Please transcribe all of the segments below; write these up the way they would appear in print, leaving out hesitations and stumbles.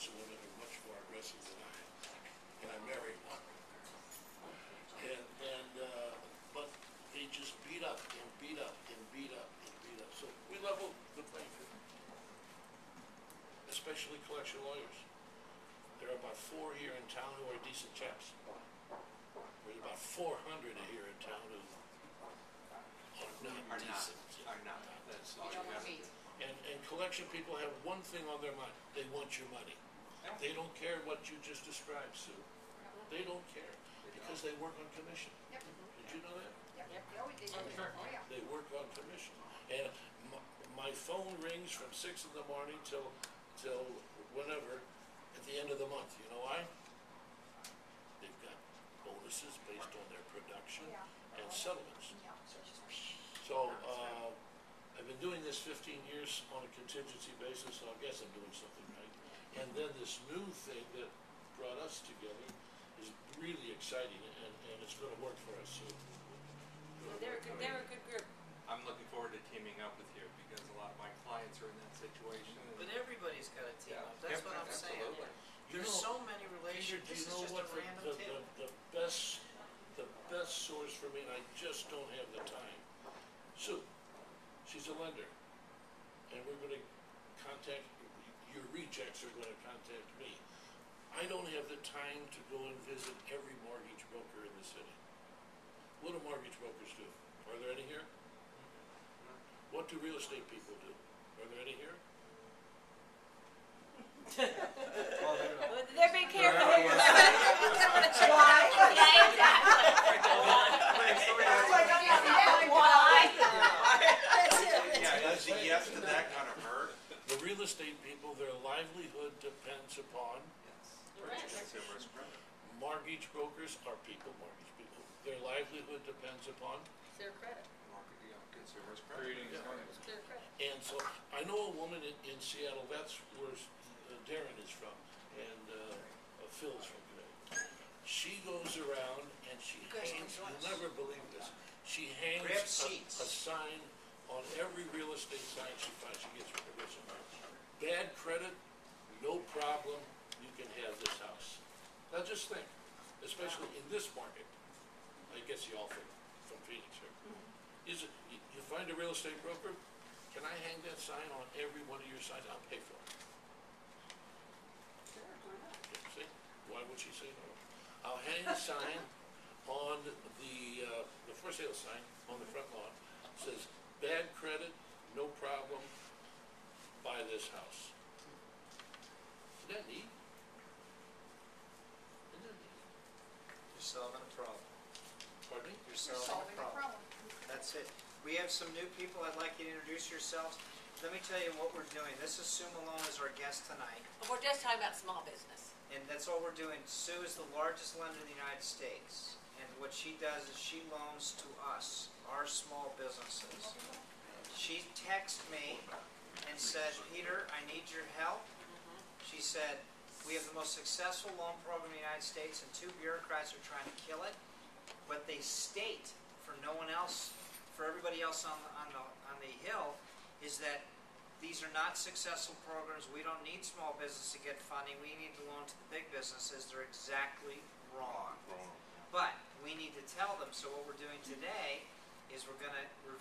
lots of women who are much more aggressive than I am, and I married one. But they just beat up and beat up and beat up and beat up. So we level the playing field, especially collection lawyers. There are about 4 here in town who are decent chaps. There's about 400 here in town who are not decent. That's not true. And collection people have one thing on their mind. They want your money. They don't care what you just described, Sue. They don't care because they work on commission. Yep. Did you know that? Yep. Oh, yeah. They work on commission. And my phone rings from 6 in the morning till whenever at the end of the month. You know why? They've got bonuses based on their production and settlements. So I've been doing this 15 years on a contingency basis, so I guess I'm doing something right. And then this new thing that brought us together is really exciting, and it's going to work for us. So they're a good group. I'm looking forward to teaming up with you because a lot of my clients are in that situation. But everybody's got to team up. That's what I'm saying. There's so many relationships. Peter, do you This know is just what a random tip. the best source for me, and I just don't have the time. Sue, she's a lender, and we're going to contact, your rejects are going to contact me. I don't have the time to go and visit every mortgage broker in the city. What do mortgage brokers do? Are there any here? What do real estate people do? Are there any here? They're being careful. Why? Yeah, exactly. Why? Yeah, is a yes to that kind of hurt? The real estate people, their livelihood depends upon Consumer's credit. mortgage brokers are people, mortgage people. Their livelihood depends upon, Their credit. Consumer's credit. Their credit. and so I know a woman in Seattle, that's where Darren is from, and Phil's from there. She goes around and she hangs, you'll never believe this, she hangs a sign on every real estate sign she finds. She gets permission. Bad credit, no problem, you can have this house. Now just think, especially in this market, I guess you all think from Phoenix here. Is it, you find a real estate broker, can I hang that sign on every one of your signs? I'll pay for it. See, why would she say no? I'll hang a sign on the for sale sign on the front lawn. It says, bad credit, no problem, buy this house. Isn't that neat? Isn't that neat? You're solving a problem. Pardon me? You're You're solving a problem. That's it. We have some new people. I'd like you to introduce yourselves. Let me tell you what we're doing. This is Sue Malone as our guest tonight. We're just talking about small business. And that's all we're doing. Sue is the largest lender in the United States. And what she does is she loans to us, our small businesses. She texted me and said, Peter, I need your help. She said, we have the most successful loan program in the United States and 2 bureaucrats are trying to kill it. What they state for no one else, for everybody else on the hill, is that these are not successful programs. We don't need small business to get funding. We need to loan to the big businesses. They're exactly wrong. But we need to tell them. So what we're doing today is we're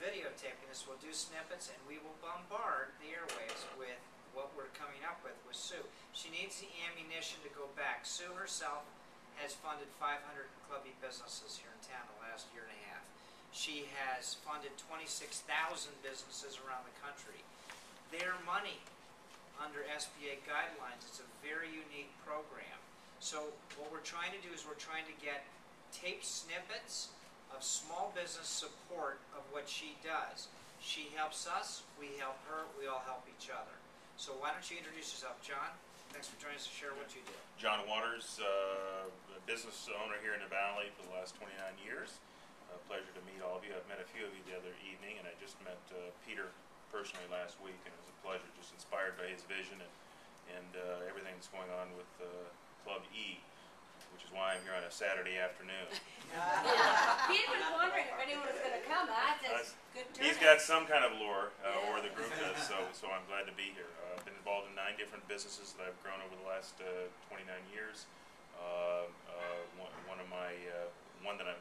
videotaping this. We'll do snippets and we will bombard the airwaves with what we're coming up with Sue. She needs the ammunition to go back. Sue herself has funded 500 clubby businesses here in town the last year and a half. She has funded 26,000 businesses around the country. Their money under SBA guidelines. It's a very unique program. So what we're trying to do is we're trying to get tape snippets of small business support of what she does. She helps us, we help her, we all help each other. So why don't you introduce yourself, John? Thanks for joining us to share what you do. John Waters, a business owner here in the Valley for the last 29 years. A pleasure to meet all of you. I've met a few of you the other evening, and I just met Peter personally last week, and it was a pleasure, just inspired by his vision and everything that's going on with Club E, which is why I'm here on a Saturday afternoon. Peter was wondering if anyone was going to come. That's good turnout. He's got some kind of lure, or the group does, so I'm glad to be here. I've been involved in 9 different businesses that I've grown over the last 29 years. One that I'm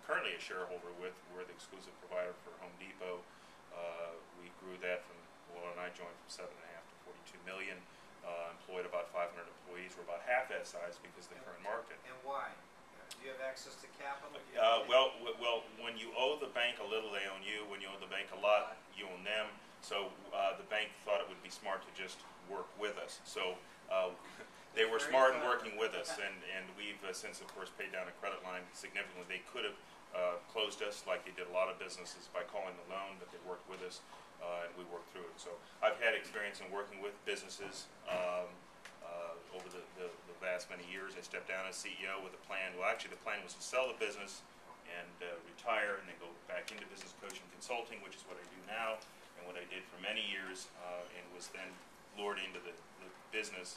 currently a shareholder with, we're the exclusive provider for Home Depot. We grew that from, Malone and I joined from 7.5 to 42 million. Employed about 500 employees. We're about half that size because of the current market. And why? Do you have access to capital? Well, when you owe the bank a little, they own you. When you owe the bank a lot, you own them. So the bank thought it would be smart to just work with us. So they were smart in working with us, and we've since, of course, paid down a credit line significantly. They could have closed us, like they did a lot of businesses, by calling the loan, but they worked with us, and we worked through it. So I've had experience in working with businesses over the vast many years. I stepped down as CEO with a plan. Well, actually, the plan was to sell the business and retire, and then go back into business coaching consulting, which is what I do now, and what I did for many years, and was then lured into the business.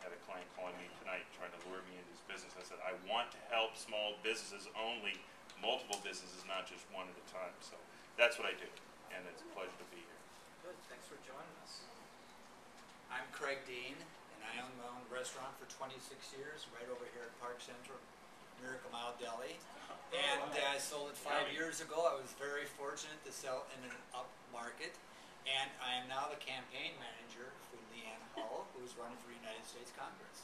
Had a client calling me tonight trying to lure me into this business. I said, I want to help small businesses only, multiple businesses, not just one at a time. So that's what I do, and it's a pleasure to be here. Good, thanks for joining us. I'm Craig Dean, and I own my own restaurant for 26 years, right over here at Park Central, Miracle Mile Deli. And I sold it 5 years ago. I was very fortunate to sell in an up market. And I am now the campaign manager for Leanne Hull, who's running for United States Congress.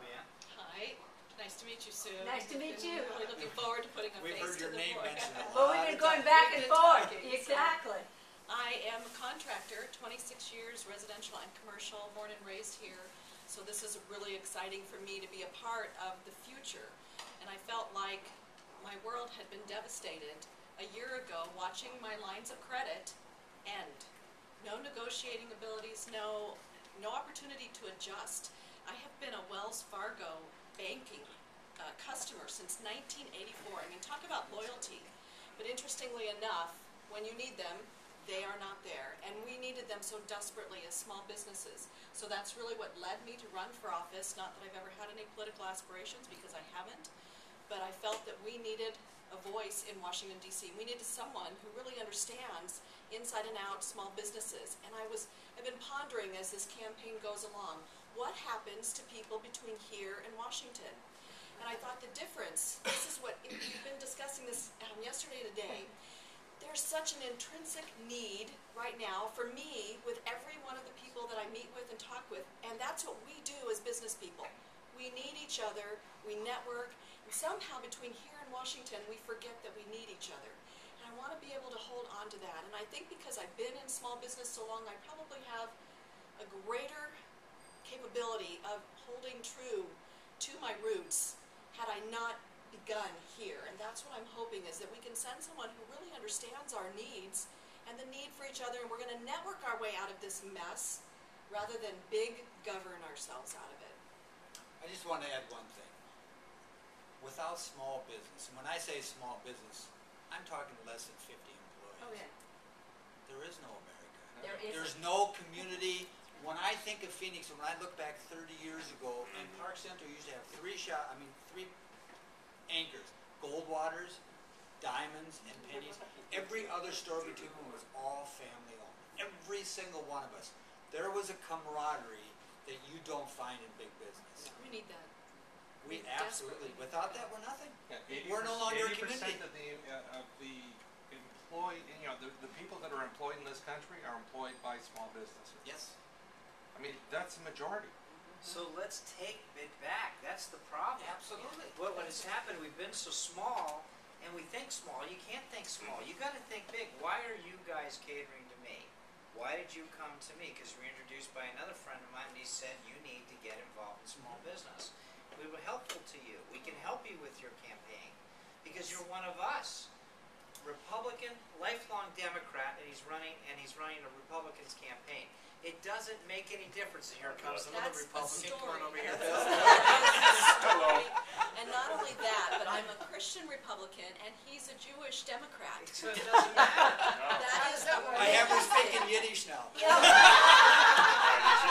Leanne? Hi, nice to meet you, Sue. Nice to meet you. Really looking forward to putting a We've face heard to your the name voice. mentioned a lot. Well, we've been going back and We've been forth. talking, Exactly. I am a contractor, 26 years, residential and commercial, born and raised here. So this is really exciting for me to be a part of the future. And I felt like my world had been devastated a year ago watching my lines of credit end. No negotiating abilities, no opportunity to adjust. I have been a Wells Fargo banking customer since 1984. I mean, talk about loyalty. But interestingly enough, when you need them, they are not there. And we needed them so desperately as small businesses. So that's really what led me to run for office. Not that I've ever had any political aspirations, because I haven't. But I felt that we needed a voice in Washington, D.C. We needed someone who really understands inside and out small businesses. And I've been pondering as this campaign goes along, what happens to people between here and Washington? And I thought the difference, this is what, we've been discussing this yesterday and today, there's such an intrinsic need right now for me with every one of the people that I meet with and talk with, and that's what we do as business people. We need each other, we network, and somehow between here and Washington we forget that we need each other. And I want to be able to hold on to that, and I think because I've been in small business so long, I probably have a greater capability of holding true to my roots had I not begun here. And that's what I'm hoping, is that we can send someone who really understands our needs and the need for each other, and we're going to network our way out of this mess rather than big govern ourselves out of it. I just want to add one thing. Without small business, and when I say small business, I'm talking less than 50 employees. Oh, yeah. There is no America. There isn't. There's no community. When I think of Phoenix, when I look back 30 years ago, and Park Central used to have three anchors: Goldwater's, Diamonds, and Pennies. Every other store between them was all family owned. Every single one of us. There was a camaraderie that you don't find in big business. We need that. We desperately absolutely. need Without that, we're nothing. We're no longer a community. 80% of the employee, the people that are employed in this country are employed by small businesses. Yes. I mean, that's the majority. So let's take it back. That's the problem. Absolutely. What has happened, we've been so small, and we think small. You can't think small. You got to think big. Why are you guys catering to me? Why did you come to me? Because we were introduced by another friend of mine, and he said, you need to get involved in small business. We were helpful to you. We can help you with your campaign because you're one of us. Republican, lifelong Democrat, and he's running a Republican's campaign. It doesn't make any difference. And here comes another That's Republican a coming story. over here. Story. And not only that, but I'm a Christian Republican and he's a Jewish Democrat. So it doesn't matter. That is I have her speaking Yiddish now. She's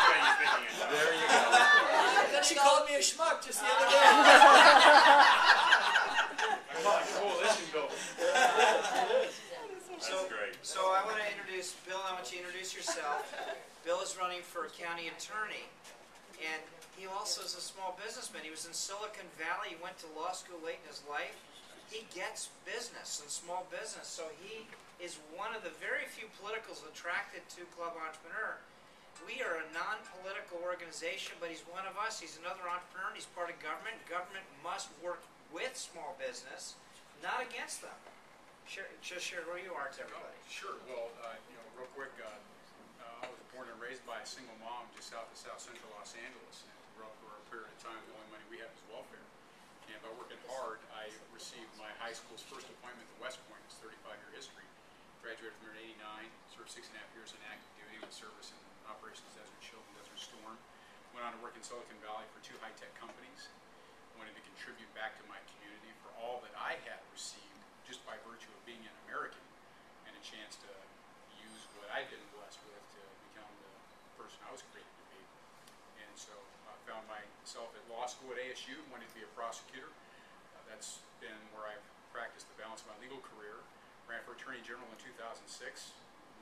ready, speaking it. There you go. She called me a schmuck just the other day. That's great. So I want to introduce Bill. I want don't you introduce yourself? Bill is running for county attorney, and he also is a small businessman. He was in Silicon Valley. He went to law school late in his life. He gets business and small business, so he is one of the very few politicals attracted to Club Entrepreneur. We are a non-political organization, but he's one of us. He's another entrepreneur, and he's part of government. Government must work with small business, not against them. Just share who you are to everybody. Sure. Well, real quick, I was born and raised by a single mom just south of South Central Los Angeles, and grew up for a period of time. The only money we had was welfare. And by working hard, I received my high school's first appointment at West Point. It's 35-year history. Graduated from there in '89. Served 6.5 years in active duty with service in Operations Desert Shield and Desert Storm. Went on to work in Silicon Valley for 2 high-tech companies. Wanted to contribute back to my community for all that I had received just by virtue of being an American, and a chance to use what I've been blessed with to become the person I was created to be. And so I found myself at law school at ASU, wanted to be a prosecutor. That's been where I've practiced the balance of my legal career. Ran for Attorney General in 2006,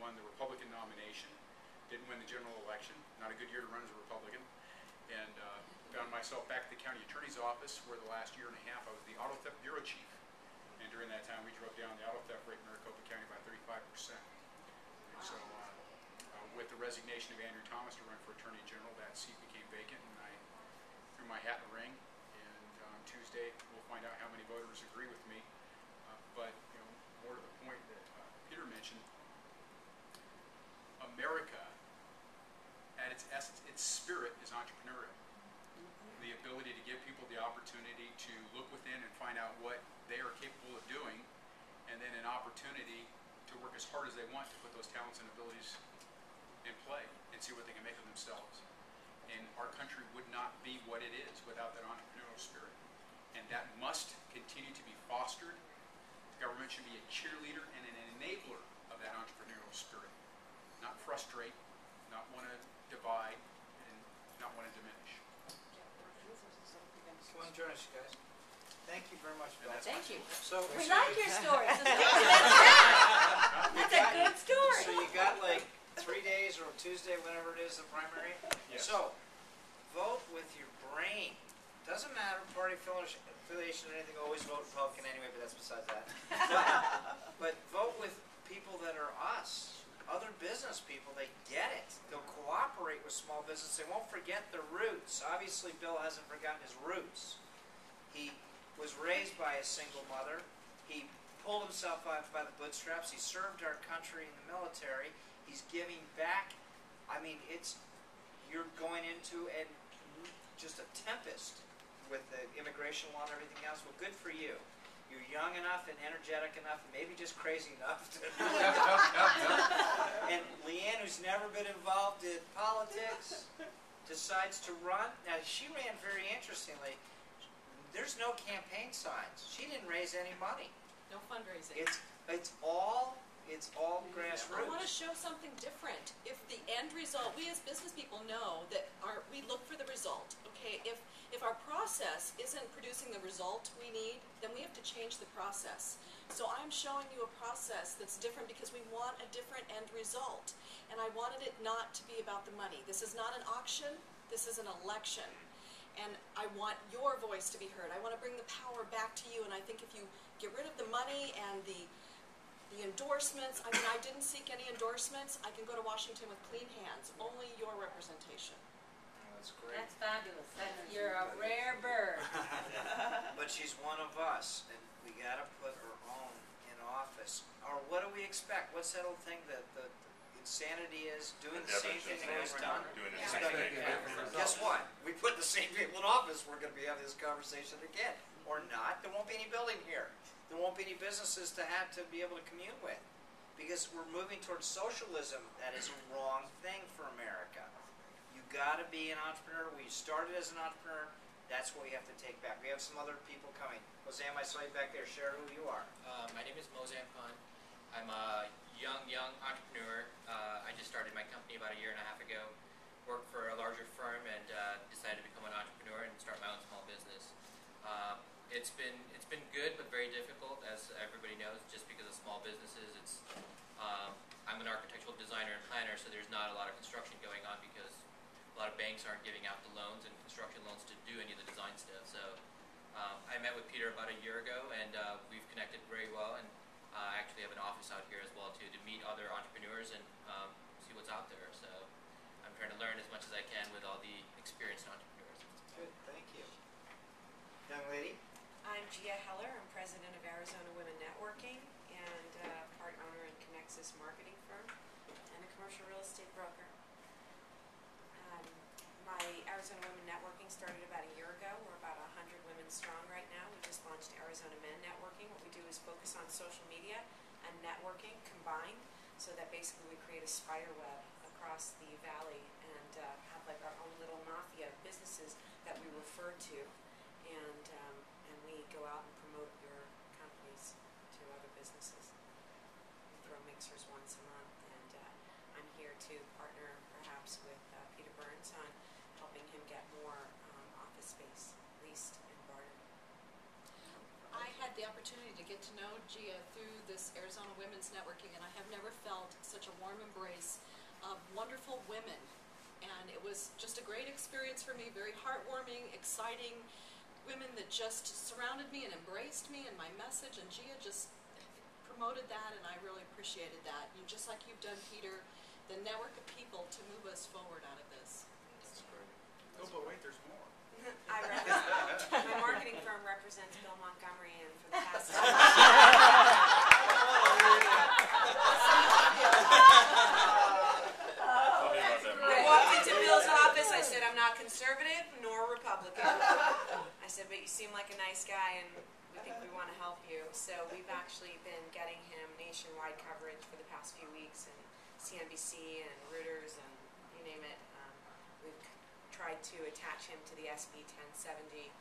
won the Republican nomination, didn't win the general election, not a good year to run as a Republican, and found myself back at the county attorney's office where the last year and a half I was the auto theft bureau chief. And during that time, we drove down the auto theft rate in Maricopa County by 35%. And so, with the resignation of Andrew Thomas to run for Attorney General, that seat became vacant, and I threw my hat in the ring. And on Tuesday, we'll find out how many voters agree with me. But more to the point that Peter mentioned, America, at its essence, its spirit is entrepreneurial. The ability to give people the opportunity to look within and find out what they are capable of doing, and then an opportunity to work as hard as they want to put those talents and abilities in play and see what they can make of themselves. And our country would not be what it is without that entrepreneurial spirit. And that must continue to be fostered. The government should be a cheerleader and an enabler of that entrepreneurial spirit. Not frustrate, not want to divide, and not want to diminish. Come on, join us, you guys. Thank you very much, Bill. Thank you. So We like your stories. That's a good story. So you got like 3 days or Tuesday, whenever it is, the primary? Yes. So, vote with your brain. Doesn't matter party affiliation or anything, always vote Republican anyway, but that's besides that. But vote with people that are us. Other business people, they get it. They'll cooperate with small business. They won't forget their roots. Obviously, Bill hasn't forgotten his roots. He was raised by a single mother. He pulled himself up by the bootstraps. He served our country in the military. He's giving back. I mean, you're going into just a tempest with the immigration law and everything else. Well, good for you. You're young enough and energetic enough, and maybe just crazy enough to And Leanne, who's never been involved in politics, decides to run. Now, she ran very interestingly. There's no campaign signs. She didn't raise any money. No fundraising. It's all grassroots. I want to show something different. If the end result, we as business people know that we look for the result. Okay, if our process isn't producing the result we need, then we have to change the process. So I'm showing you a process that's different because we want a different end result. And I wanted it not to be about the money. This is not an auction, this is an election. And I want your voice to be heard. I want to bring the power back to you, and I think if you get rid of the money and the endorsements, I mean, I didn't seek any endorsements. I can go to Washington with clean hands. Only your representation. That's great. That's fabulous. You're a rare bird. But she's one of us, and we got to put her own in office. Or what do we expect? What's that old thing that the insanity is? Doing the same thing that was done? Doing the It's same gonna thing. get- Guess what? We put the same people in office, we're going to be having this conversation again. Or not. There won't be any building here. There won't be any businesses to have to be able to commune with. Because we're moving towards socialism. That is a wrong thing for America. You got to be an entrepreneur. We started as an entrepreneur. That's what we have to take back. We have some other people coming. Mozam, I saw you back there. Share who you are. My name is Mozam Khan. I'm a young entrepreneur. I just started my company about 1.5 years ago. Worked for a larger firm and decided to become an entrepreneur and start my own small business. It's been good but very difficult, as everybody knows, just because of small businesses. I'm an architectural designer. designer and planner, so there's not a lot of construction going on because a lot of banks aren't giving out the loans and construction loans to do any of the design stuff. So I met with Peter about a year ago, and we've connected very well, and I actually have an office out here as well too, to meet other entrepreneurs and see what's out there. So I'm trying to learn as much as I can with all the experienced entrepreneurs. Good, thank you. Young lady? I'm Gia Heller. I'm president of Arizona Women Networking and part owner in Connexus marketing firm and a commercial real estate broker. My Arizona Women Networking started about a year ago. We're about 100 women strong right now. We just launched Arizona Men Networking. What we do is focus on social media and networking combined, so that basically we create a spider web across the valley and have like our own little mafia of businesses that we refer to, and we go out and promote your companies to other businesses. We throw mixers once a month, and I'm here to partner perhaps with Peter Burns on helping him get more office space leased and bartered. I had the opportunity to get to know Gia through this Arizona Women's Networking, and I have never felt such a warm embrace of wonderful women. And it was just a great experience for me, very heartwarming, exciting, women that just surrounded me and embraced me and my message, and Gia just promoted that, and I really appreciated that. You, just like you've done, Peter, the network of people to move us forward out of this. That's great. Oh, but wait, there's more. My marketing firm represents Bill Montgomery, and for the past I walked into Bill's office, I said, I'm not conservative nor Republican. I said, but you seem like a nice guy, and we think we want to help you. So we've actually been getting him nationwide coverage for the past few weeks, and CNBC and Reuters and you name it. We've tried to attach him to the SB 1070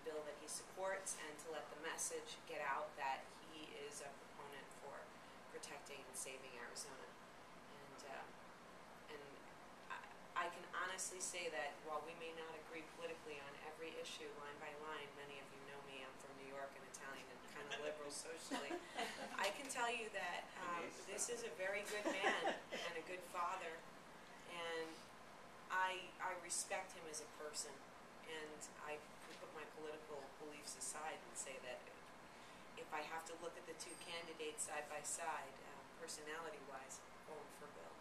bill that he supports, and to let the message get out that he is a proponent for protecting and saving Arizona. And I can honestly say that while we may not agree politically on every issue line by line, many of you know me, I'm from New York and Italian and kind of liberal socially, I can tell you that this is a very good man and a good father, and I respect him as a person, and I can put my political beliefs aside and say that if I have to look at the two candidates side by side, personality-wise, vote for Bill.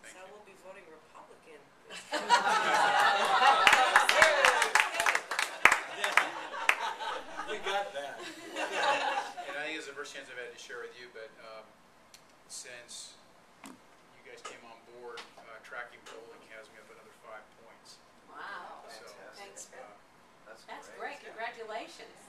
So I will be voting Republican. We got that. And I think it's the first chance I've had to share with you, but since you guys came on board, tracking polling has me up another 5 points. Wow. So, Thanks, Bill. That's great. Congratulations.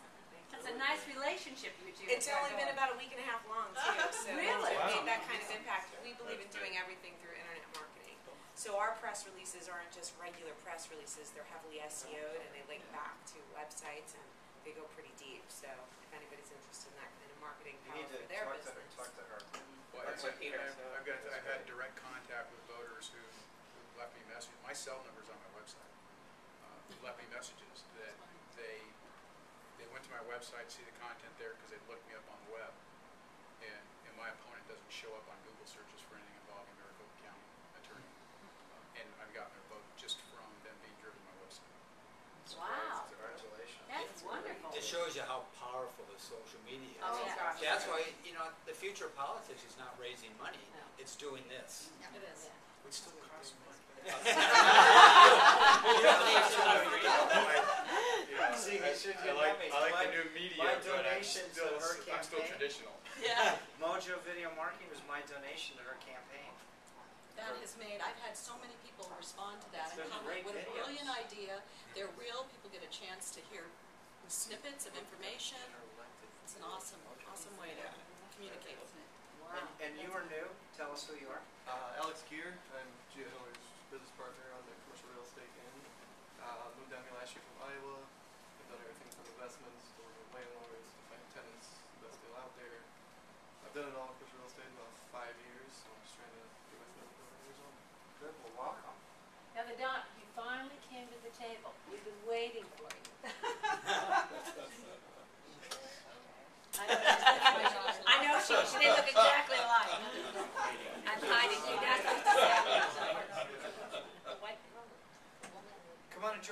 That's a nice relationship you two. It's only been about a week and a half long, too, so Really? it's made that kind of impact. We believe in doing everything through internet marketing. So our press releases aren't just regular press releases, they're heavily SEO'd, and they link back to websites, and they go pretty deep. So if anybody's interested in that kind of marketing You power need to for their talk business. talk to her. Well, That's what Peter I've had direct contact with voters who left me messages. My cell number's on my website. Who left me messages that they went to my website, see the content there because they looked me up on the web, and my opponent doesn't show up on Google searches for anything involving Maricopa County attorney. And I've gotten their vote just from them being driven to my website. Wow. Congratulations. That's wonderful. It shows you how powerful the social media is. Oh, yeah. That's why, the future of politics is not raising money, No. it's doing this. It is. Which still costs money. See, I like the new media, my but donation to her I'm still campaign. traditional. Yeah. Mojo Video Marketing was my donation to her campaign. That has made, I've had so many people respond to that It's and been comment, great what a videos. brilliant idea. They're real, people get a chance to hear snippets of information. It's an awesome way to communicate. Wow. And you are new. Tell us who you are. Alex Gear. I'm Gia Hiller's business partner on the commercial real estate end. Moved down here last year from Iowa. I've done everything from investments to working with landlords to find tenants, the best deal out there. I've done it all in commercial real estate in about 5 years, so I'm just trying to get my foot in the door in Arizona. Good. Well, welcome. Now, the doc, you finally came to the table. We've been waiting for you. I know she didn't look exactly alike. I'm hiding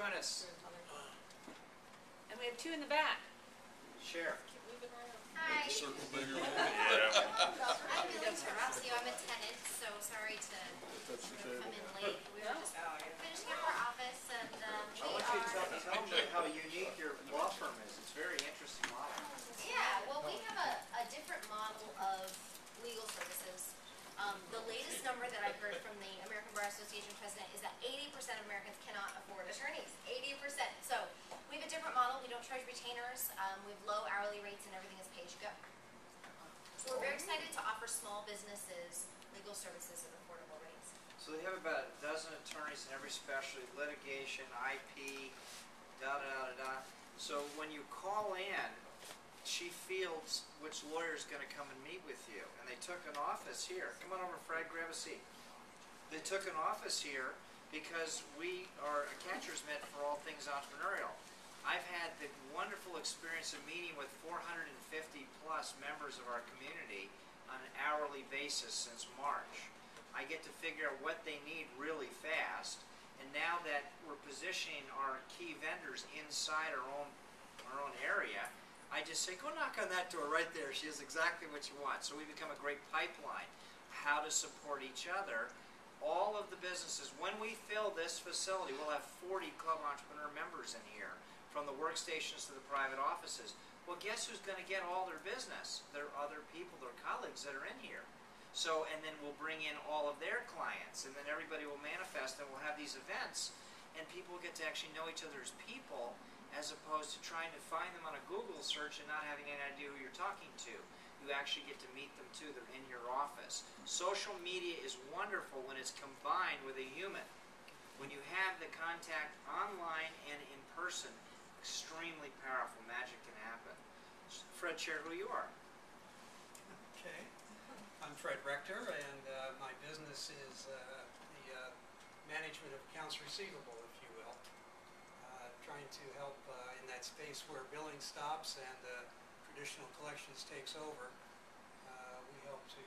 join us. And we have two in the back. Share. Keep moving around. Hi. Yeah. I'm Millie Terrasio. I'm a tenant, so sorry to come in late. We were just finishing up our office, and I want you to tell me how unique your law firm is. It's a very interesting model. yeah, well, we have a different model of legal services. The latest number that I've heard from the American Bar Association president is that 80% of Americans cannot afford attorneys. 80%. So we have a different model. We don't charge retainers. We have low hourly rates, and everything is pay as you go. So we're very excited to offer small businesses legal services at affordable rates. So they have about a dozen attorneys in every specialty, litigation, IP, da-da-da-da. So when you call in, she fields which lawyer is going to come and meet with you. And they took an office here. Come on over, Fred, grab a seat. They took an office here because we are a catcher's mitt for all things entrepreneurial. I've had the wonderful experience of meeting with 450 plus members of our community on an hourly basis since March. I get to figure out what they need really fast. And now that we're positioning our key vendors inside our own area, I just say, go knock on that door right there. She has exactly what you want. So we become a great pipeline. How to support each other. All of the businesses, when we fill this facility, we'll have 40 Club Entrepreneur members in here, from the workstations to the private offices. Well, guess who's going to get all their business? Their other people, their colleagues that are in here. So, and then we'll bring in all of their clients, and then everybody will manifest, and we'll have these events, and people get to actually know each other as people, as opposed to trying to find them on a Google search and not having any idea who you're talking to. You actually get to meet them too. They're in your office. Social media is wonderful when it's combined with a human. When you have the contact online and in person, extremely powerful. Magic can happen. Fred, share who you are. Okay. I'm Fred Rector, and my business is the management of accounts receivable, if you will. Trying to help in that space where billing stops and traditional collections takes over. We help to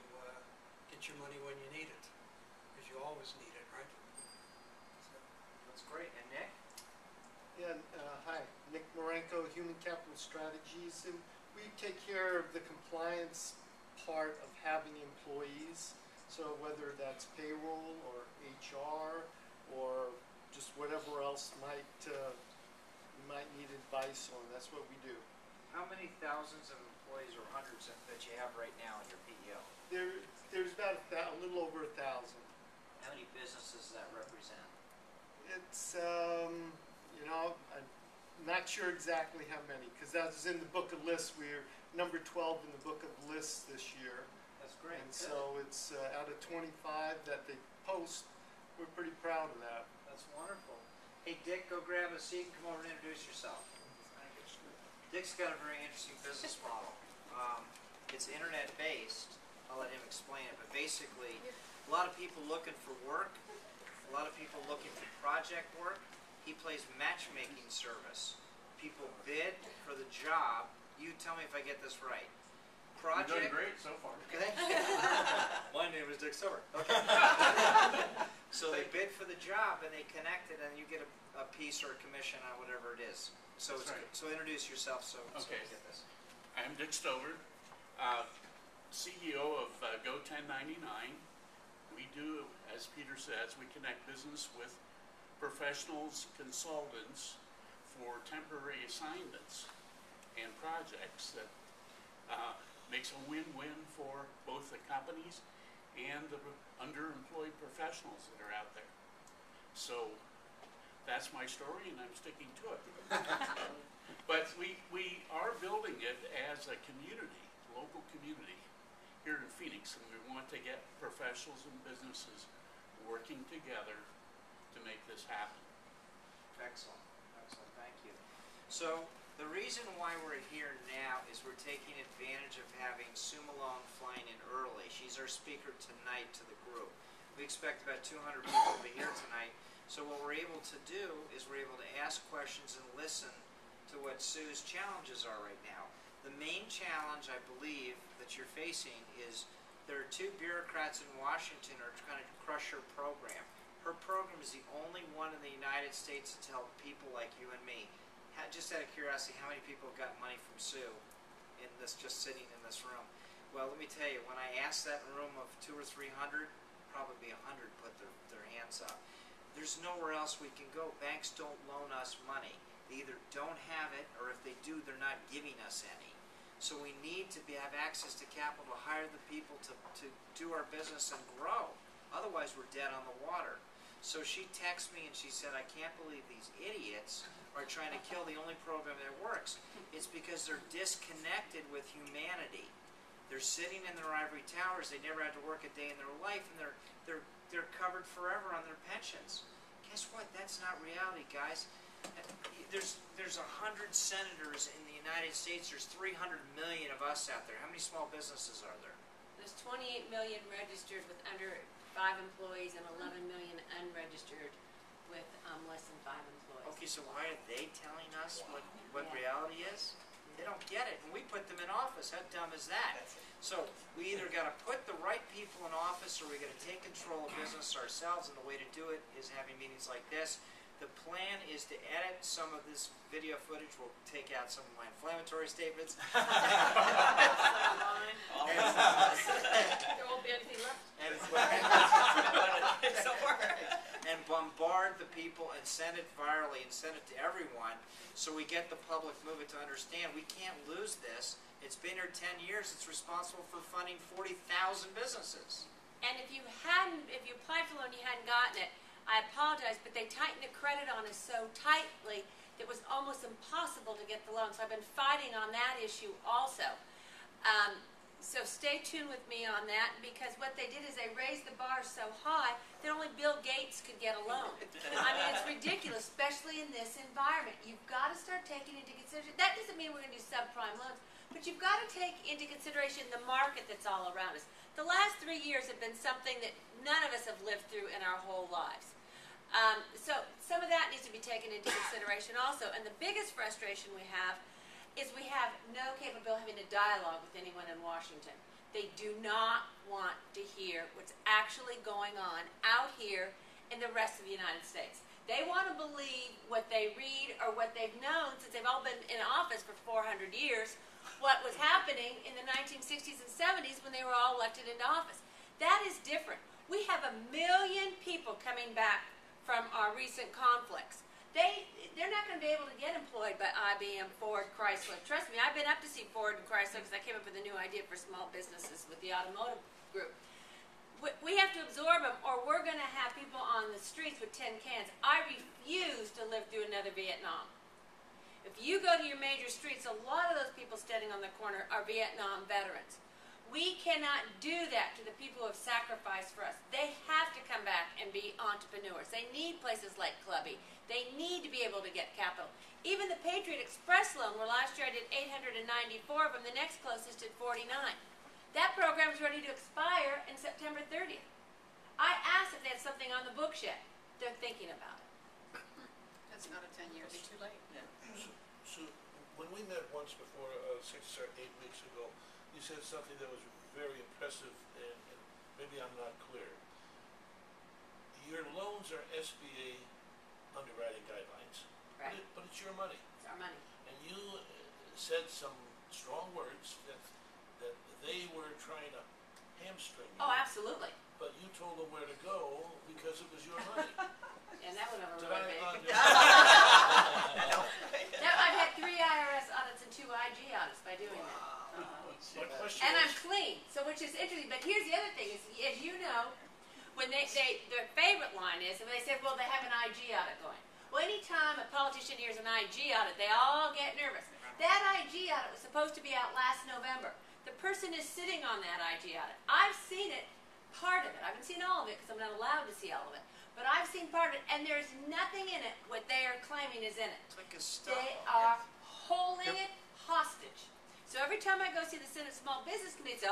get your money when you need it, because you always need it, right? So. That's great. And Nick? Yeah, hi. Nick Marenko, Human Capital Strategies, and we take care of the compliance part of having employees. So whether that's payroll or HR or just whatever else you might need advice on. That's what we do. How many thousands of employees or hundreds that you have right now in your PEO? There's about a little over 1,000. How many businesses does that represent? It's, I'm not sure exactly how many, because that was in the book of lists. We're number 12 in the book of lists this year. That's great. And so it's out of 25 that they post. We're pretty proud of that. That's wonderful. Hey, Dick, go grab a seat and come over and introduce yourself. Dick's got a very interesting business model. It's internet-based. I'll let him explain it. But basically, a lot of people looking for work, a lot of people looking for project work. He plays matchmaking service. People bid for the job. You tell me if I get this right. Project. You're doing great so far. Okay. My name is Dick Silver. Okay. So they bid for the job and they connect it, and you get a piece or a commission on whatever it is. So That's right. So introduce yourself so Okay. we get this. I'm Dick Stover, CEO of Go 1099. We do, as Peter says, we connect business with professionals, consultants for temporary assignments and projects that makes a win-win for both the companies and the underemployed professionals that are out there. So that's my story, and I'm sticking to it. But we are building it as a community, local community here in Phoenix, and we want to get professionals and businesses working together to make this happen. Excellent. Excellent. Thank you. So the reason why we're here now is we're taking advantage of having Sue Malone flying in early. She's our speaker tonight to the group. We expect about 200 people to be here tonight. So what we're able to do is we're able to ask questions and listen to what Sue's challenges are right now. The main challenge, I believe, that you're facing is there are two bureaucrats in Washington who are trying to crush her program. Her program is the only one in the United States to tell people like you and me. Just out of curiosity, how many people have got money from Sue in this, just sitting in this room? Well, let me tell you, when I asked that room of 200 or 300, probably 100 put their hands up. There's nowhere else we can go. Banks don't loan us money. They either don't have it, or if they do, they're not giving us any. So we need to have access to capital to hire the people to do our business and grow. Otherwise, we're dead on the water. So she texted me and she said, I can't believe these idiots are trying to kill the only program that works. It's because they're disconnected with humanity. They're sitting in their ivory towers. They never had to work a day in their life, and they're covered forever on their pensions. Guess what? That's not reality, guys. There's 100 senators in the United States. There's 300 million of us out there. How many small businesses are there? There's 28 million registered with under 5 employees and 11 million unregistered with less than 5 employees. Okay, so why are they telling us what reality is? They don't get it, and we put them in office. How dumb is that? So we either got to put the right people in office, or we got to take control of business ourselves, and the way to do it is having meetings like this. The plan is to edit some of this video footage. We'll take out some of my inflammatory statements. There won't be anything left. And bombard the people and send it virally and send it to everyone, so we get the public movement to understand we can't lose this. It's been here 10 years. It's responsible for funding 40,000 businesses. And if you applied for a loan, you hadn't gotten it, I apologize, but they tightened the credit on us so tightly it was almost impossible to get the loan. So I've been fighting on that issue also. So stay tuned with me on that, because what they did is they raised the bar so high that only Bill Gates could get a loan. I mean, it's ridiculous, especially in this environment. You've got to start taking into consideration. That doesn't mean we're going to do subprime loans, but you've got to take into consideration the market that's all around us. The last 3 years have been something that none of us have lived through in our whole lives. So some of that needs to be taken into consideration also. And the biggest frustration we have is we have no capability of having a dialogue with anyone in Washington. They do not want to hear what's actually going on out here in the rest of the United States. They want to believe what they read or what they've known since they've all been in office for 400 years, what was happening in the 1960s and 70s when they were all elected into office. That is different. We have 1 million people coming back from our recent conflicts. They're not going to be able to get employed by IBM, Ford, Chrysler. Trust me, I've been up to see Ford and Chrysler because I came up with a new idea for small businesses with the automotive group. We have to absorb them, or we're going to have people on the streets with tin cans. I refuse to live through another Vietnam. If you go to your major streets, a lot of those people standing on the corner are Vietnam veterans. We cannot do that to the people who have sacrificed for us. They have to come back and be entrepreneurs. They need places like Clubby. They need to be able to get capital. Even the Patriot Express loan, where last year I did 894 of them, the next closest did 49. That program is ready to expire in September 30th. I asked if they had something on the books yet. They're thinking about it. That's not a 10-year, it'd be too late. So when we met once before, 6 or 8 weeks ago, you said something that was very impressive, and maybe I'm not clear. Your loans are SBA underwriting guidelines, Right. but it's your money. It's our money. And you said some strong words that they were trying to hamstring you. Oh, absolutely. But you told them where to go because it was your money. And that would have a Did really I big. understand? I've had 3 IRS audits and 2 IG audits by doing that. My question And I'm is, clean, so which is interesting. But here's the other thing: is, as you know, when their favorite line is, and they say, well, they have an IG audit going. Well, anytime a politician hears an IG audit, they all get nervous. That IG audit was supposed to be out last November. The person is sitting on that IG audit. I've seen it, part of it. I haven't seen all of it because I'm not allowed to see all of it. But I've seen part of it, and there's nothing in it what they are claiming is in it. It's like a stuff. They are holding it hostage. So every time I go see the Senate Small Business Committee,